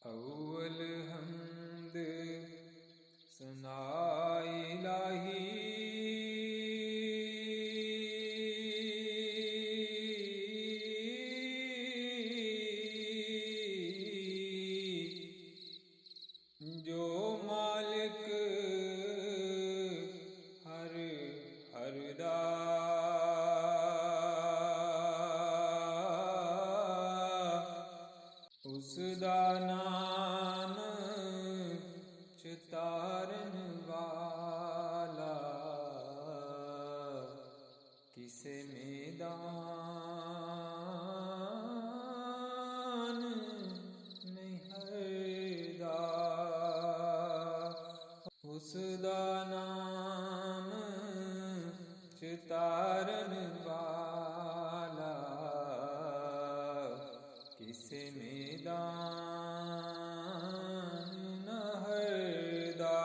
अव्वल हम्द सनाए इलाही जो मालिक हर हरदा उस दा नाम चितारन वाला किसे मैदान नहीं हरदा उस दा नाम चितारन वाला किसे मैदान न हरदा।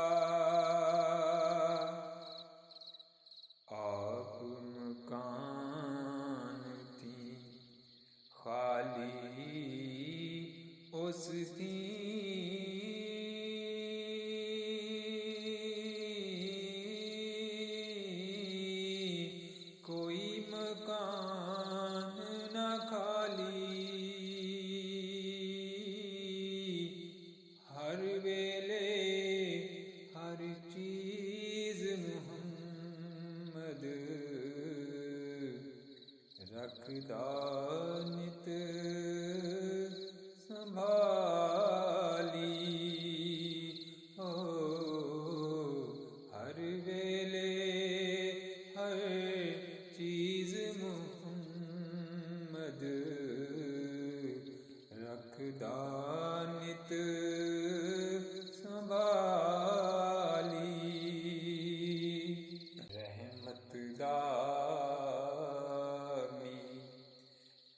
आप मकान थी खाली उस थी कोई मकान न खाली हर वेले हर चीज मुहम्मद रखदा नित संभाली हो हर वेले हर चीज मुहम्मद रखदा नित संभाली रहमत दामी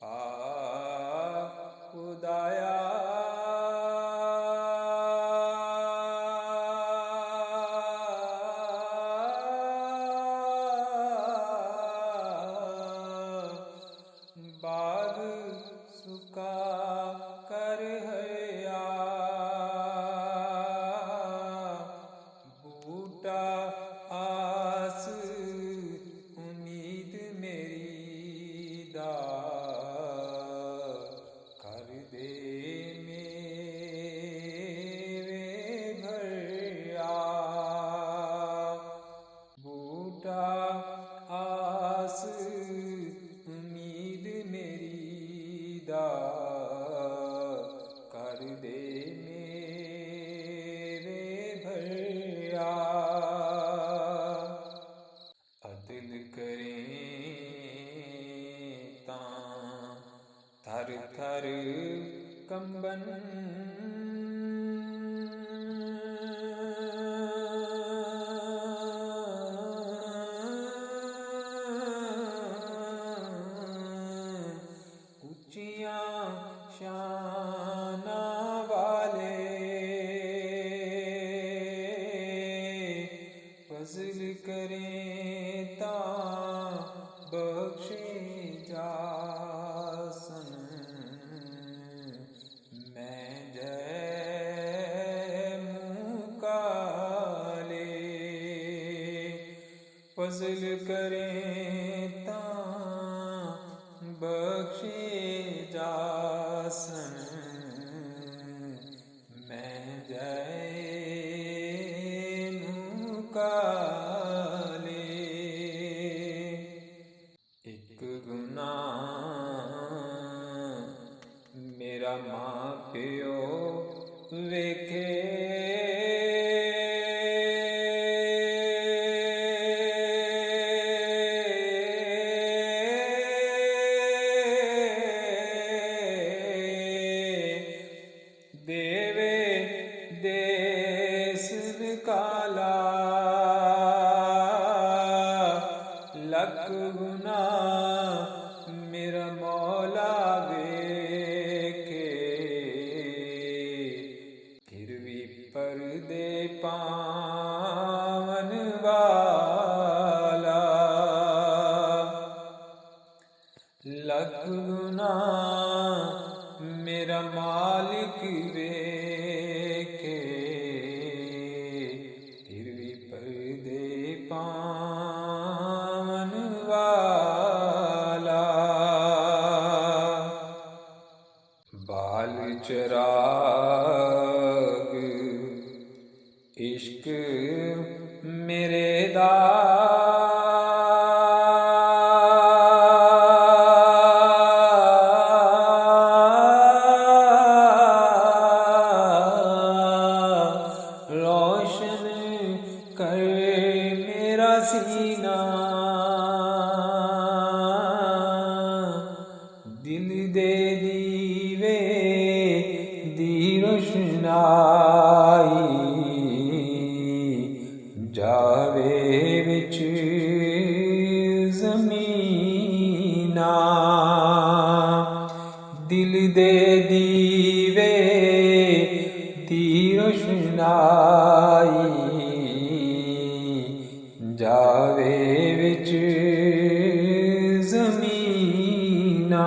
आ खुदाया बाग सुका कर हया बूटा आस उम्मीद मेरी दा कर दे मेरे भरिया बूटा आस उम्मीद मेरी दा कर दे मेरे भरिया अदल करें तां थर थर कंबन ऊंचियां शाना वाले फज़ल करें तां बख्शे जासन मैं जय मुकाले फज़ल करें तां बख्शे जासन मैं जय मुकाले एक गुनाह मेरा मां प्यो वेखे देवे देश निकाला लख गुना मेरा मौला वेखे फिर भी पर्दे पावन वाला लख गुना मेरा मालिक वे ਰਾਗ ਇਸ਼ਕ ਮੇਰੇ ਦਾ ਰੋਸ਼ਨ ਕਰ ਮੇਰਾ ਸੀਨਾ ਦਿਲ ਦੇ ਦੀਵੇ ਦੀ ਰੋਸ਼ਨਾਈ ਜਾਵੇ ਵਿੱਚ ਜ਼ਮੀਨਾਂ ਦਿਲ ਦੇ ਦੀਵੇ ਦੀ ਰੋਸ਼ਨਾਈ ਜਾਵੇ ਵਿੱਚ ਜ਼ਮੀਨਾਂ